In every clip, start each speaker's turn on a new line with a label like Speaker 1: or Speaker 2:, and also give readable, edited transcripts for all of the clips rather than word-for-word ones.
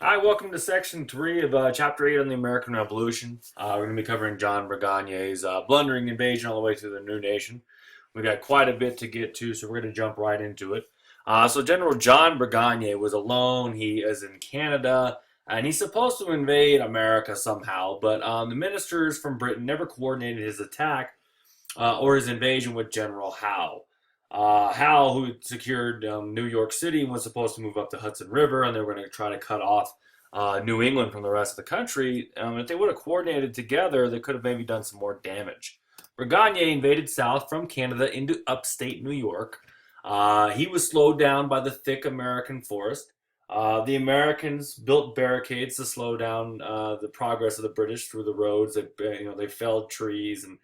Speaker 1: Hi, welcome to section 3 of chapter 8 on the American Revolution. We're going to be covering John Burgoyne's blundering invasion all the way to the new nation. We got quite a bit to get to, so we're going to jump right into it. So General John Burgoyne was alone. He is in Canada, and he's supposed to invade America somehow, but the ministers from Britain never coordinated his attack or his invasion with General Howe. Howe, who had secured New York City, was supposed to move up the Hudson River, and they were going to try to cut off New England from the rest of the country. If they would have coordinated together, they could have maybe done some more damage. Burgoyne invaded south from Canada into upstate New York. He was slowed down by the thick American forest. The Americans built barricades to slow down the progress of the British through the roads. They felled trees and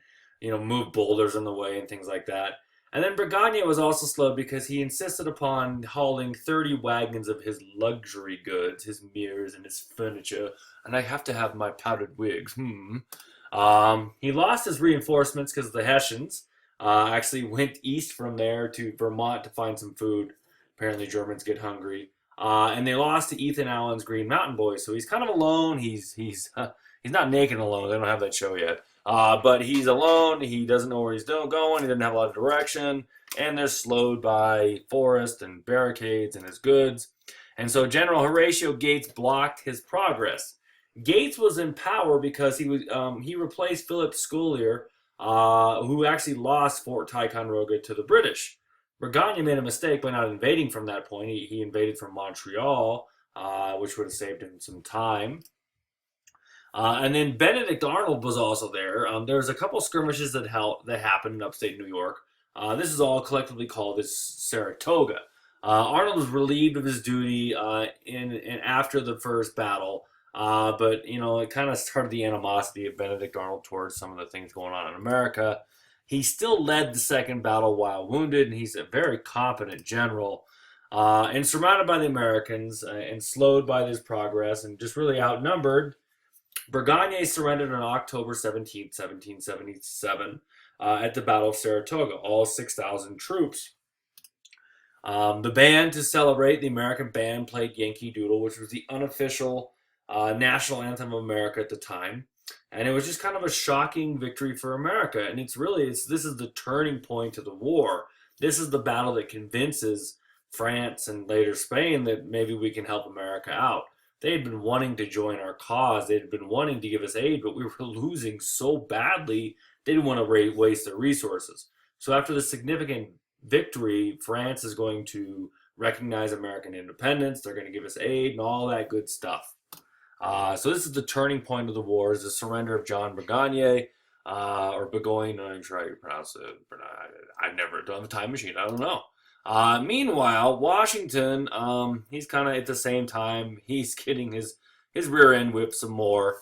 Speaker 1: moved boulders in the way and things like that. And then Burgoyne was also slowed because he insisted upon hauling 30 wagons of his luxury goods, his mirrors and his furniture, and I have to have my powdered wigs. He lost his reinforcements because the Hessians actually went east from there to Vermont to find some food. Apparently, Germans get hungry. And they lost to Ethan Allen's Green Mountain Boys, so he's kind of alone. He's not naked and alone. They don't have that show yet. But he's alone. He doesn't know where he's going. He doesn't have a lot of direction. And they're slowed by forest and barricades and his goods. And so General Horatio Gates blocked his progress. Gates was in power because he replaced Philip Schuyler, who actually lost Fort Ticonderoga to the British. Burgoyne made a mistake by not invading from that point. He invaded from Montreal, which would have saved him some time. And then Benedict Arnold was also there. There was a couple skirmishes that happened in upstate New York. This is all collectively called as Saratoga. Arnold was relieved of his duty in after the first battle, but it kind of started the animosity of Benedict Arnold towards some of the things going on in America. He still led the second battle while wounded, and he's a very competent general. And surrounded by the Americans and slowed by this progress and just really outnumbered, Burgoyne surrendered on October 17th, 1777, at the Battle of Saratoga, all 6,000 troops. The band to celebrate, the American band played Yankee Doodle, which was the unofficial national anthem of America at the time. And it was just kind of a shocking victory for America. And this is the turning point of the war. This is the battle that convinces France and later Spain that maybe we can help America out. They had been wanting to join our cause. They had been wanting to give us aid, but we were losing so badly, they didn't want to waste their resources. So after the significant victory, France is going to recognize American independence. They're going to give us aid and all that good stuff. So this is the turning point of the war, is the surrender of John Burgoyne, or Burgoyne, I'm sure how you pronounce it. I've never done the time machine, I don't know. Meanwhile, Washington, he's kind of at the same time, he's getting his rear end whipped some more.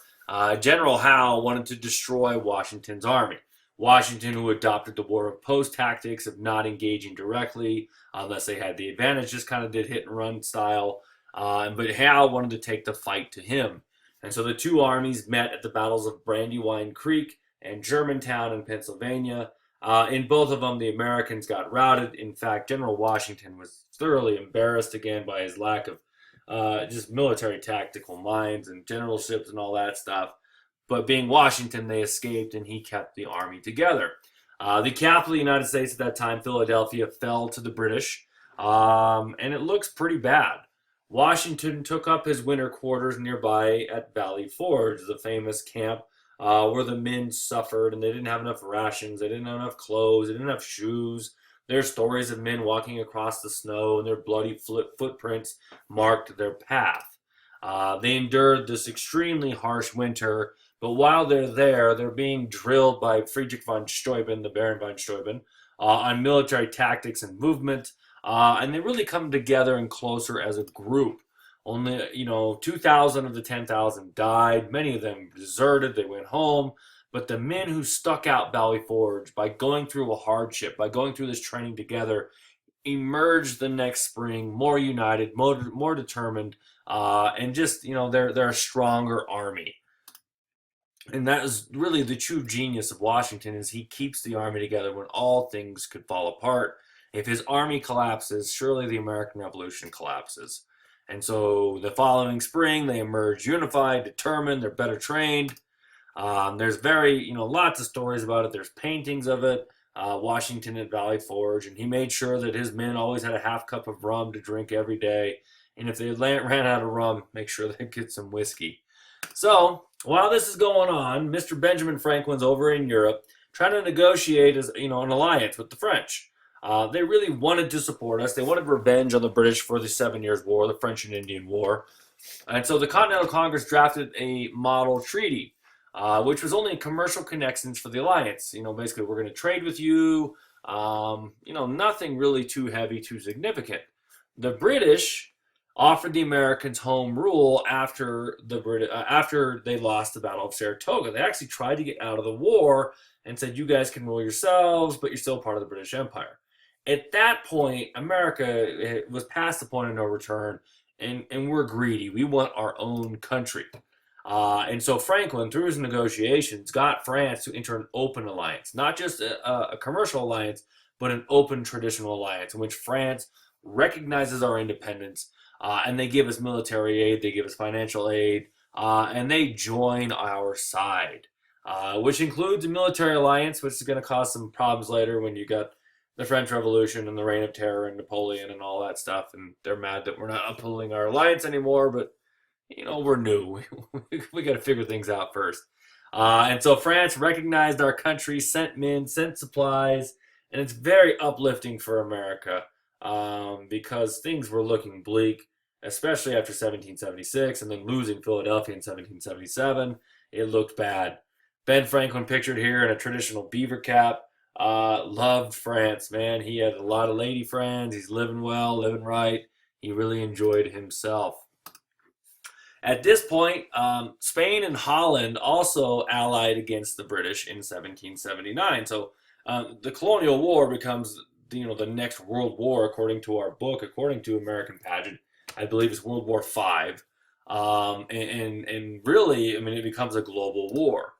Speaker 1: General Howe wanted to destroy Washington's army. Washington, who adopted the war of post tactics of not engaging directly unless they had the advantage, just kind of did hit and run style. But Howe wanted to take the fight to him. And so the two armies met at the battles of Brandywine Creek and Germantown in Pennsylvania. In both of them, the Americans got routed. In fact, General Washington was thoroughly embarrassed again by his lack of just military tactical minds and generalships and all that stuff. But being Washington, they escaped and he kept the army together. The capital of the United States at that time, Philadelphia, fell to the British, and it looks pretty bad. Washington took up his winter quarters nearby at Valley Forge, the famous camp where the men suffered and they didn't have enough rations, they didn't have enough clothes, they didn't have shoes. There are stories of men walking across the snow and their bloody footprints marked their path. They endured this extremely harsh winter, but while they're there, they're being drilled by Friedrich von Steuben, the Baron von Steuben, on military tactics and movement, and they really come together and closer as a group. Only, 2,000 of the 10,000 died. Many of them deserted. They went home. But the men who stuck out Valley Forge by going through a hardship, by going through this training together, emerged the next spring more united, more determined, and just, they're a stronger army. And that is really the true genius of Washington, is he keeps the army together when all things could fall apart. If his army collapses, surely the American Revolution collapses. And so the following spring, they emerge unified, determined, they're better trained. There's lots of stories about it. There's paintings of it. Washington at Valley Forge, and he made sure that his men always had a half cup of rum to drink every day. And if they ran out of rum, make sure they get some whiskey. So while this is going on, Mr. Benjamin Franklin's over in Europe trying to negotiate an alliance with the French. They really wanted to support us. They wanted revenge on the British for the 7 Years' War, the French and Indian War. And so the Continental Congress drafted a model treaty, which was only commercial connections for the alliance. Basically, we're going to trade with you. Nothing really too heavy, too significant. The British offered the Americans home rule after they lost the Battle of Saratoga. They actually tried to get out of the war and said, you guys can rule yourselves, but you're still part of the British Empire. At that point, America was past the point of no return, and we're greedy. We want our own country. And so Franklin, through his negotiations, got France to enter an open alliance, not just a commercial alliance, but an open traditional alliance in which France recognizes our independence, and they give us military aid, they give us financial aid, and they join our side, which includes a military alliance, which is going to cause some problems later when you got the French Revolution and the Reign of Terror and Napoleon and all that stuff, and they're mad that we're not upholding our alliance anymore, but we're new. We got to figure things out first. And so France recognized our country, sent men, sent supplies, and it's very uplifting for America because things were looking bleak, especially after 1776 and then losing Philadelphia in 1777. It looked bad. Ben Franklin, pictured here in a traditional beaver cap, loved France, man. He had a lot of lady friends. He's living well, living right. He really enjoyed himself. At this point, Spain and Holland also allied against the British in 1779. So the Colonial War becomes the next World War, according to our book, according to American Pageant. I believe it's World War V. And really, it becomes a global war.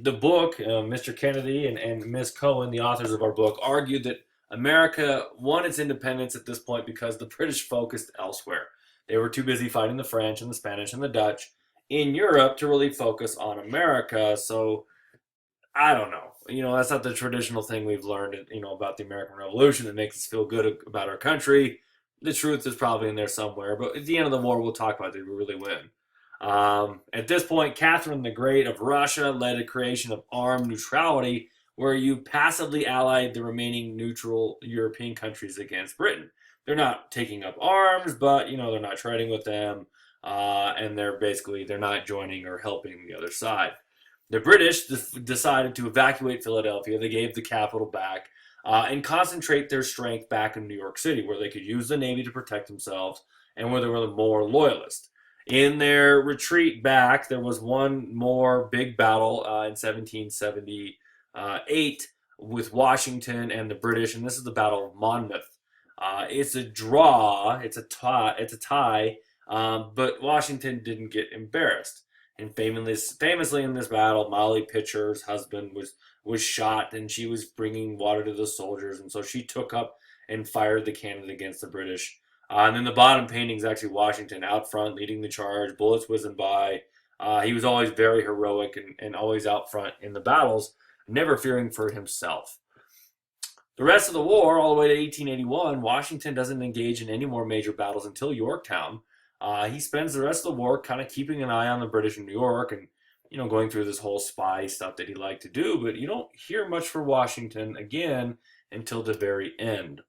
Speaker 1: The book, Mr. Kennedy and Ms. Cohen, the authors of our book, argued that America won its independence at this point because the British focused elsewhere. They were too busy fighting the French and the Spanish and the Dutch in Europe to really focus on America. So, I don't know. That's not the traditional thing we've learned, about the American Revolution that makes us feel good about our country. The truth is probably in there somewhere. But at the end of the war, we'll talk about did we really win. At this point, Catherine the Great of Russia led a creation of armed neutrality where you passively allied the remaining neutral European countries against Britain. They're not taking up arms, but they're not trading with them, and they're not joining or helping the other side. The British decided to evacuate Philadelphia. They gave the capital back and concentrate their strength back in New York City, where they could use the Navy to protect themselves and where they were more loyalist. In their retreat back, there was one more big battle in 1778 with Washington and the British, and this is the Battle of Monmouth. It's a draw. It's a tie. But Washington didn't get embarrassed. And famously in this battle, Molly Pitcher's husband was shot, and she was bringing water to the soldiers, and so she took up and fired the cannon against the British. And then the bottom painting is actually Washington out front, leading the charge, bullets whizzing by. He was always very heroic and always out front in the battles, never fearing for himself. The rest of the war, all the way to 1881, Washington doesn't engage in any more major battles until Yorktown. He spends the rest of the war kind of keeping an eye on the British in New York and, going through this whole spy stuff that he liked to do, but you don't hear much for Washington again until the very end.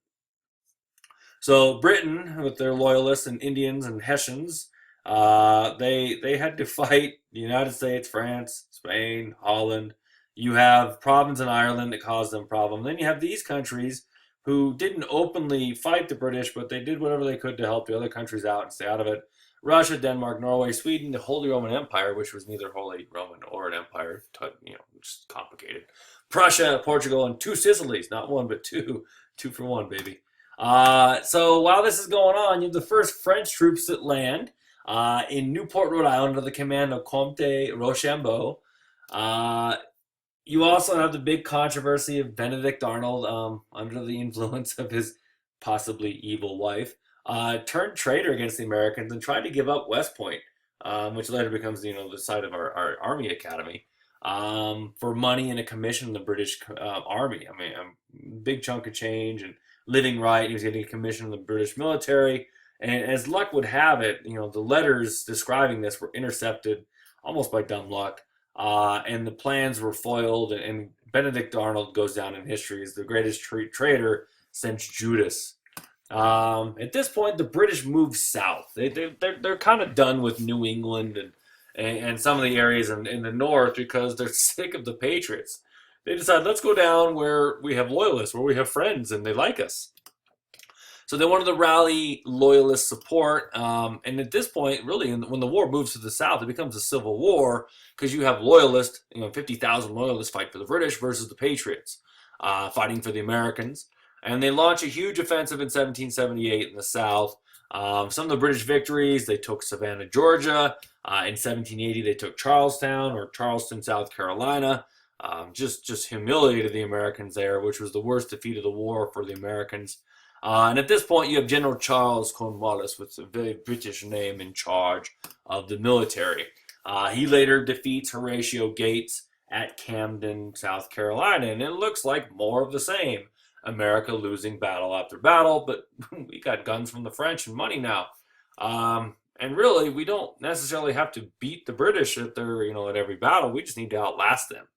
Speaker 1: So Britain, with their loyalists and Indians and Hessians, they had to fight the United States, France, Spain, Holland. You have problems in Ireland that caused them problems. Then you have these countries who didn't openly fight the British, but they did whatever they could to help the other countries out and stay out of it. Russia, Denmark, Norway, Sweden, the Holy Roman Empire, which was neither Holy Roman or an empire, just complicated. Prussia, Portugal, and 2 Sicilies, not one, but 2. 2 for 1, baby. So while this is going on, you have the first French troops that land in Newport, Rhode Island, under the command of Comte Rochambeau. You also have the big controversy of Benedict Arnold under the influence of his possibly evil wife. turned traitor against the Americans and tried to give up West Point, which later becomes the site of our Army Academy, for money and a commission in the British Army. I mean, a big chunk of change and living right. He was getting a commission in the British military. And as luck would have it, the letters describing this were intercepted almost by dumb luck, and the plans were foiled. And Benedict Arnold goes down in history as the greatest traitor since Judas. At this point, the British move south. They're kind of done with New England and some of the areas in the north because they're sick of the Patriots. They decide, let's go down where we have loyalists, where we have friends, and they like us. So they wanted to rally loyalist support. And at this point, really, when the war moves to the south, it becomes a civil war because you have loyalists, 50,000 loyalists fight for the British versus the Patriots fighting for the Americans. And they launch a huge offensive in 1778 in the south. Some of the British victories, they took Savannah, Georgia. In 1780, they took Charlestown or Charleston, South Carolina. Just humiliated the Americans there, which was the worst defeat of the war for the Americans. And at this point, you have General Charles Cornwallis, with a very British name, in charge of the military. He later defeats Horatio Gates at Camden, South Carolina, and it looks like more of the same. America losing battle after battle, but we got guns from the French and money now. And really, we don't necessarily have to beat the British at every battle. We just need to outlast them.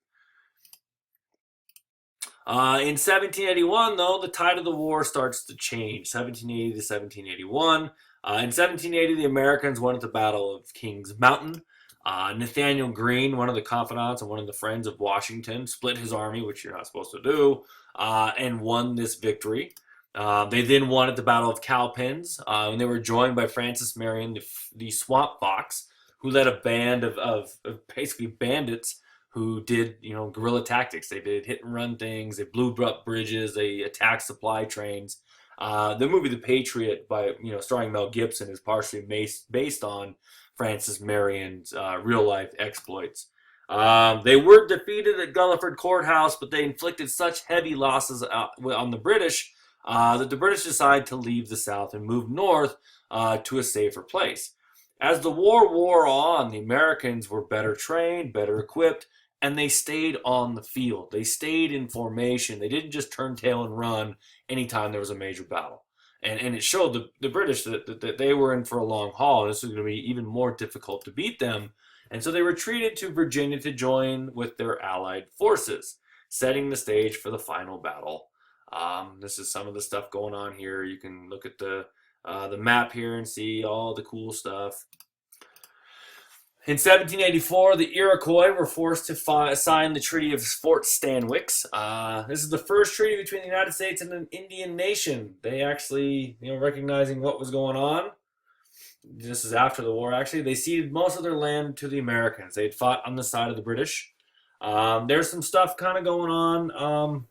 Speaker 1: In 1781, though, the tide of the war starts to change. 1780 to 1781. In 1780, the Americans won at the Battle of Kings Mountain. Nathaniel Greene, one of the confidants and one of the friends of Washington, split his army, which you're not supposed to do, and won this victory. They then won at the Battle of Cowpens, and they were joined by Francis Marion, the Swamp Fox, who led a band of basically bandits who did, guerrilla tactics. They did hit and run things. They blew up bridges. They attacked supply trains. The movie The Patriot, starring Mel Gibson, is partially based on Francis Marion's real life exploits. They were defeated at Gulliford Courthouse, but they inflicted such heavy losses on the British that the British decided to leave the South and move north to a safer place. As the war wore on, the Americans were better trained, better equipped, and they stayed on the field. They stayed in formation. They didn't just turn tail and run anytime there was a major battle. And it showed the British that they were in for a long haul, and this was going to be even more difficult to beat them. And so they retreated to Virginia to join with their allied forces, setting the stage for the final battle. This is some of the stuff going on here. You can look at the map here and see all the cool stuff. In 1784, the Iroquois were forced to sign the Treaty of Fort Stanwix. This is the first treaty between the United States and an Indian nation. They actually, recognizing what was going on, this is after the war actually, they ceded most of their land to the Americans. They had fought on the side of the British. There's some stuff kind of going on,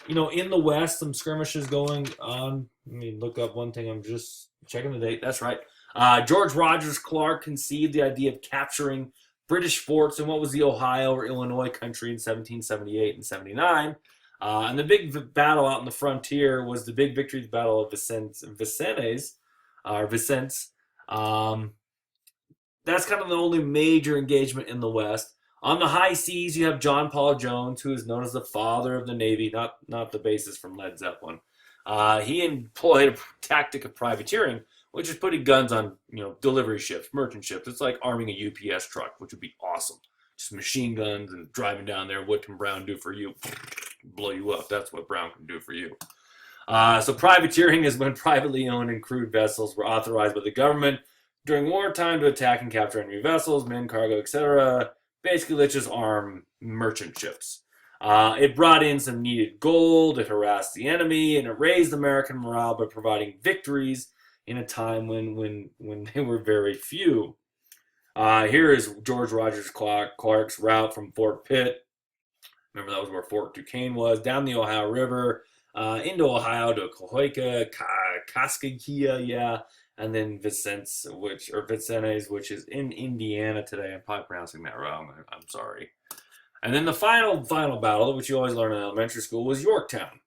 Speaker 1: in the West, some skirmishes going on. Let me look up one thing. I'm just checking the date. That's right. George Rogers Clark conceived the idea of capturing British forts in what was the Ohio or Illinois country in 1778 and 79. And the big battle out in the frontier was the big victory, the Battle of Vincennes. That's kind of the only major engagement in the West. On the high seas, you have John Paul Jones, who is known as the father of the Navy, not the bassist from Led Zeppelin. He employed a tactic of privateering, which is putting guns on, delivery ships, merchant ships. It's like arming a UPS truck, which would be awesome. Just machine guns and driving down there. What can Brown do for you? Blow you up. That's what Brown can do for you. So privateering is when privately owned and crewed vessels were authorized by the government during wartime to attack and capture enemy vessels, men, cargo, etc. Basically, let's just arm merchant ships. It brought in some needed gold, it harassed the enemy, and it raised American morale by providing victories in a time when they were very few. Here is George Rogers Clark's route from Fort Pitt. Remember, that was where Fort Duquesne was, down the Ohio River, into Ohio to Cahokia, Kaskaskia, and then Vincennes, which is in Indiana today. I'm probably pronouncing that wrong. I'm sorry. And then the final battle, which you always learn in elementary school, was Yorktown.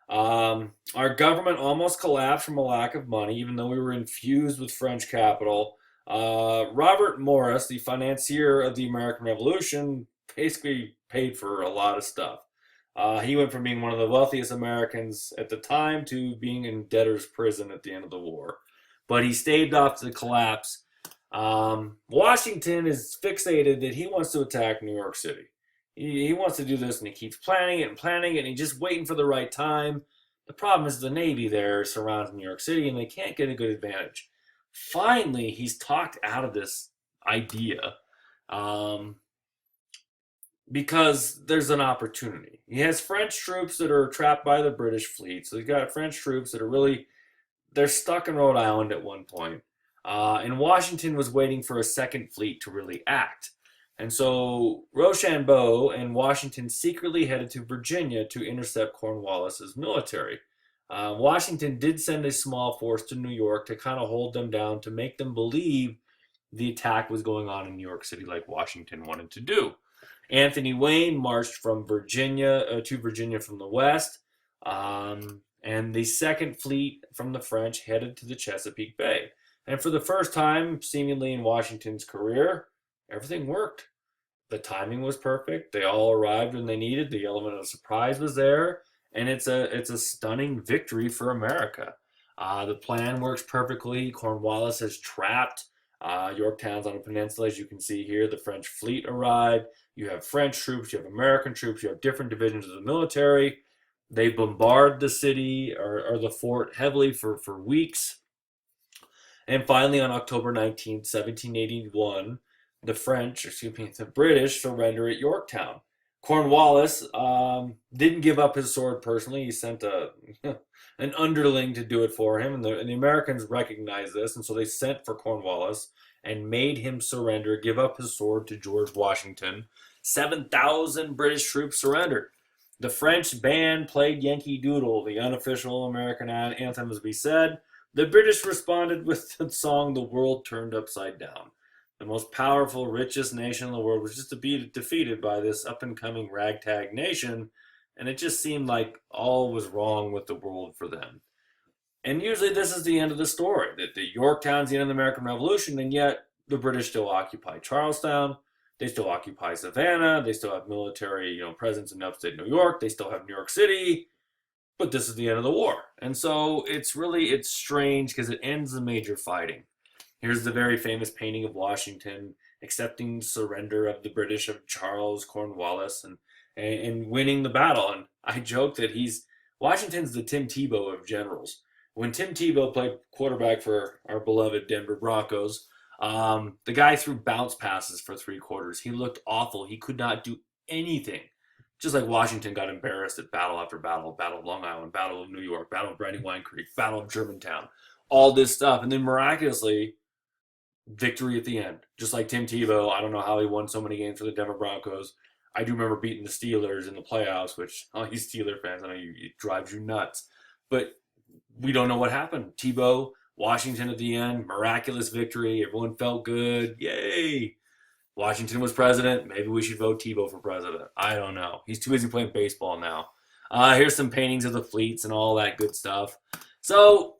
Speaker 1: Our government almost collapsed from a lack of money, even though we were infused with French capital. Robert Morris, the financier of the American Revolution, basically paid for a lot of stuff. He went from being one of the wealthiest Americans at the time to being in debtor's prison at the end of the war. But he staved off the collapse. Washington is fixated that he wants to attack New York City. He wants to do this, and he keeps planning it, and he's just waiting for the right time. The problem is the Navy there surrounds New York City, and they can't get a good advantage. Finally, he's talked out of this idea because there's an opportunity. He has French troops that are trapped by the British fleet. So he's got French troops that are they're stuck in Rhode Island at one point. And Washington was waiting for a second fleet to really act. And so Rochambeau and Washington secretly headed to Virginia to intercept Cornwallis's military. Washington did send a small force to New York to kind of hold them down, to make them believe the attack was going on in New York City like Washington wanted to do. Anthony Wayne marched from Virginia to Virginia from the west, and the second fleet from the French headed to the Chesapeake Bay. And for the first time, seemingly in Washington's career, everything worked. The timing was perfect. They all arrived when they needed. The element of surprise was there, and it's a stunning victory for America. The plan works perfectly. Cornwallis is trapped. Yorktown's on a peninsula, as you can see here. The French fleet arrived. You have French troops, you have American troops, you have different divisions of the military. They bombard the city or the fort heavily for weeks. And finally, on October 19th, 1781, the British surrender at Yorktown. Cornwallis didn't give up his sword personally. He sent an underling to do it for him, and the Americans recognized this, and so they sent for Cornwallis and made him surrender, give up his sword to George Washington. 7,000 British troops surrendered. The French band played Yankee Doodle, the unofficial American anthem, as we said. The British responded with the song "The World Turned Upside Down." The most powerful, richest nation in the world was just defeated by this up-and-coming ragtag nation, and it just seemed like all was wrong with the world for them. And usually this is the end of the story, that the Yorktown's the end of the American Revolution, and yet the British still occupy Charlestown, they still occupy Savannah, they still have military presence in upstate New York, they still have New York City, but this is the end of the war. And so it's strange because it ends the major fighting. Here's the very famous painting of Washington accepting surrender of the British of Charles Cornwallis and winning the battle. And I joke that Washington's the Tim Tebow of generals. When Tim Tebow played quarterback for our beloved Denver Broncos, the guy threw bounce passes for 3 quarters. He looked awful. He could not do anything. Just like Washington got embarrassed at battle after battle, Battle of Long Island, Battle of New York, Battle of Brandywine Creek, Battle of Germantown, all this stuff. And then miraculously, victory at the end. Just like Tim Tebow, I don't know how he won so many games for the Denver Broncos. I do remember beating the Steelers in the playoffs, which all you Steeler fans, I know it drives you nuts. But we don't know what happened. Tebow, Washington at the end, miraculous victory. Everyone felt good. Yay! Washington was president. Maybe we should vote Tebow for president. I don't know. He's too busy playing baseball now. Here's some paintings of the fleets and all that good stuff. So,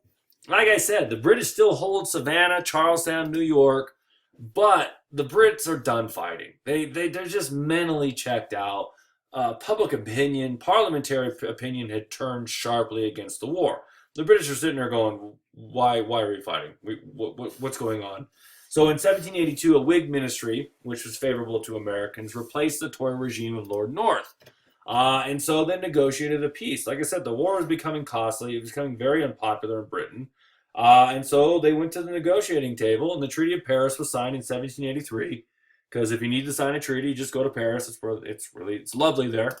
Speaker 1: like I said, the British still hold Savannah, Charlestown, New York, but the Brits are done fighting. They're just mentally checked out. Public opinion, parliamentary opinion had turned sharply against the war. The British are sitting there going, why are we fighting? What's going on? So in 1782, a Whig ministry, which was favorable to Americans, replaced the Tory regime of Lord North. And so they negotiated a peace. Like I said, the war was becoming costly. It was becoming very unpopular in Britain. And so they went to the negotiating table, and the Treaty of Paris was signed in 1783. Because if you need to sign a treaty, just go to Paris. It's lovely there.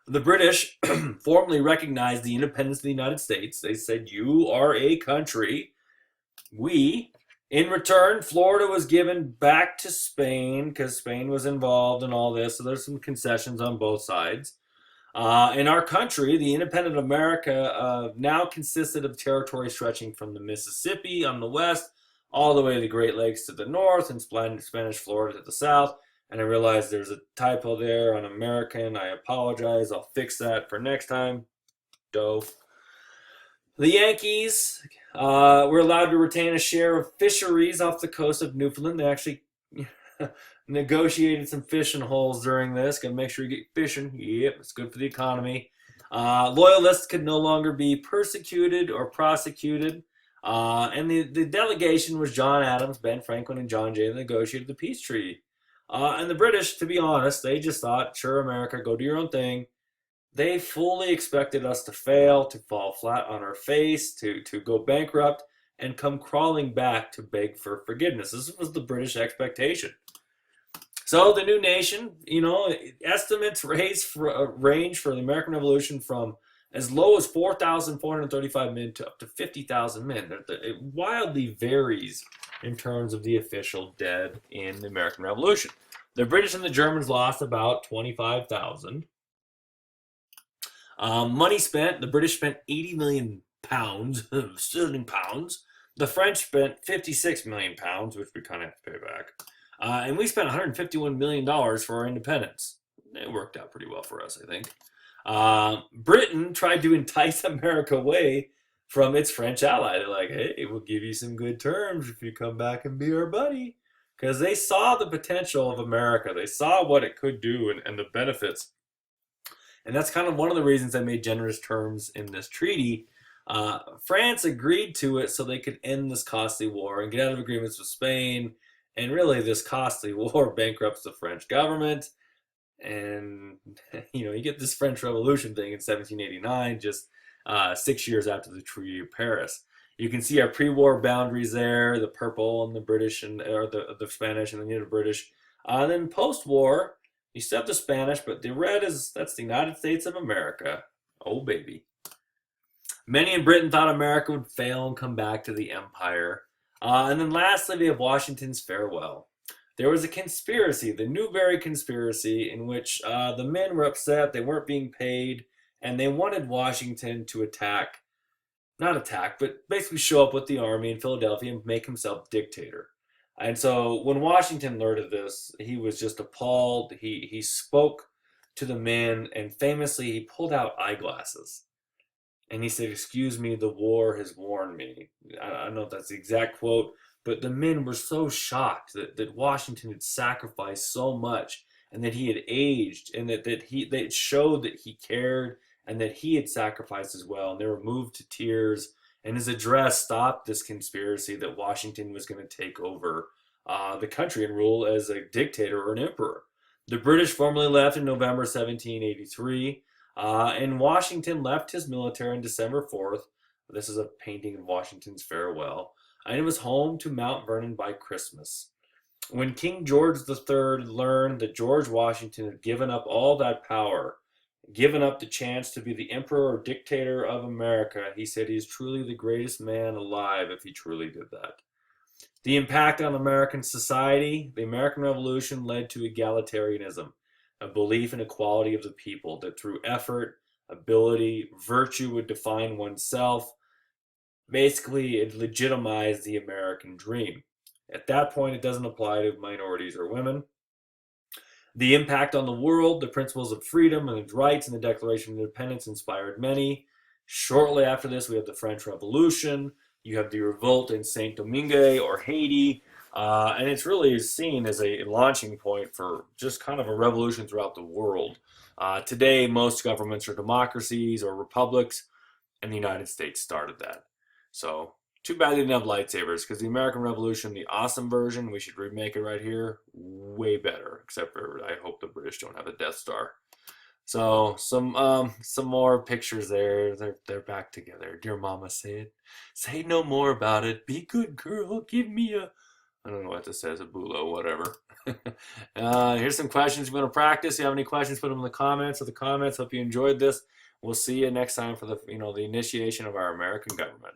Speaker 1: The British formally recognized the independence of the United States. They said, you are a country. In return, Florida was given back to Spain because Spain was involved in all this. So there's some concessions on both sides. In our country, the independent America now consisted of territory stretching from the Mississippi on the west all the way to the Great Lakes to the north and Spanish Florida to the south. And I realized there's a typo there on American. I apologize. I'll fix that for next time. dough. The Yankees were allowed to retain a share of fisheries off the coast of Newfoundland. They actually negotiated some fishing holes during this. Got to make sure you get fishing. Yep, it's good for the economy. Loyalists could no longer be persecuted or prosecuted. And the delegation was John Adams, Ben Franklin, and John Jay that negotiated the peace treaty. And the British, to be honest, they just thought, sure, America, go do your own thing. They fully expected us to fail, to fall flat on our face, to go bankrupt, and come crawling back to beg for forgiveness. This was the British expectation. So the new nation, estimates range for the American Revolution from as low as 4,435 men to up to 50,000 men. It wildly varies in terms of the official dead in the American Revolution. The British and the Germans lost about 25,000. Money spent, the British spent 80 million pounds, sterling pounds. The French spent 56 million pounds, which we kind of have to pay back. And we spent $151 million for our independence. It worked out pretty well for us, I think. Britain tried to entice America away from its French ally. They're like, hey, we'll give you some good terms if you come back and be our buddy. Because they saw the potential of America. They saw what it could do and the benefits. And that's kind of one of the reasons they made generous terms in this treaty. France agreed to it so they could end this costly war and get out of agreements with Spain. And really, this costly war bankrupts the French government. And, you get this French Revolution thing in 1789, just 6 years after the Treaty of Paris. You can see our pre-war boundaries there, the purple and the British, or the Spanish and the British. Then post-war, you still have the Spanish, but the red that's the United States of America. Oh, baby. Many in Britain thought America would fail and come back to the empire. And then lastly, we have Washington's farewell. There was a conspiracy, the Newberry conspiracy, in which the men were upset, they weren't being paid, and they wanted Washington to but basically show up with the army in Philadelphia and make himself dictator. And so when Washington learned of this, he was just appalled. He spoke to the men, and famously he pulled out eyeglasses. And he said, excuse me, the war has warned me. I don't know if that's the exact quote, but the men were so shocked that Washington had sacrificed so much and that he had aged and that it showed that he cared and that he had sacrificed as well. And they were moved to tears. And his address stopped this conspiracy that Washington was going to take over the country and rule as a dictator or an emperor. The British formally left in November 1783. And Washington left his military on December 4th. This is a painting of Washington's farewell. And it was home to Mount Vernon by Christmas. When King George III learned that George Washington had given up all that power, given up the chance to be the emperor or dictator of America, he said he is truly the greatest man alive if he truly did that. The impact on American society, the American Revolution led to egalitarianism, a belief in equality of the people, that through effort, ability, virtue would define oneself. Basically, it legitimized the American dream. At that point, it doesn't apply to minorities or women. The impact on the world, the principles of freedom and its rights and the Declaration of Independence inspired many. Shortly after this, we have the French Revolution. You have the revolt in Saint Domingue or Haiti. And it's really seen as a launching point for just kind of a revolution throughout the world. Today, most governments are democracies or republics, and the United States started that. So, too bad they didn't have lightsabers, because the American Revolution, the awesome version, we should remake it right here, way better. Except for, I hope the British don't have a Death Star. So, some more pictures there. They're back together. Dear Mama said, say no more about it. Be good, girl. Give me a... I don't know what this says, a bulo, whatever. Here's some questions you want to practice. If you have any questions, put them in the comments. Hope you enjoyed this. We'll see you next time for the initiation of our American government.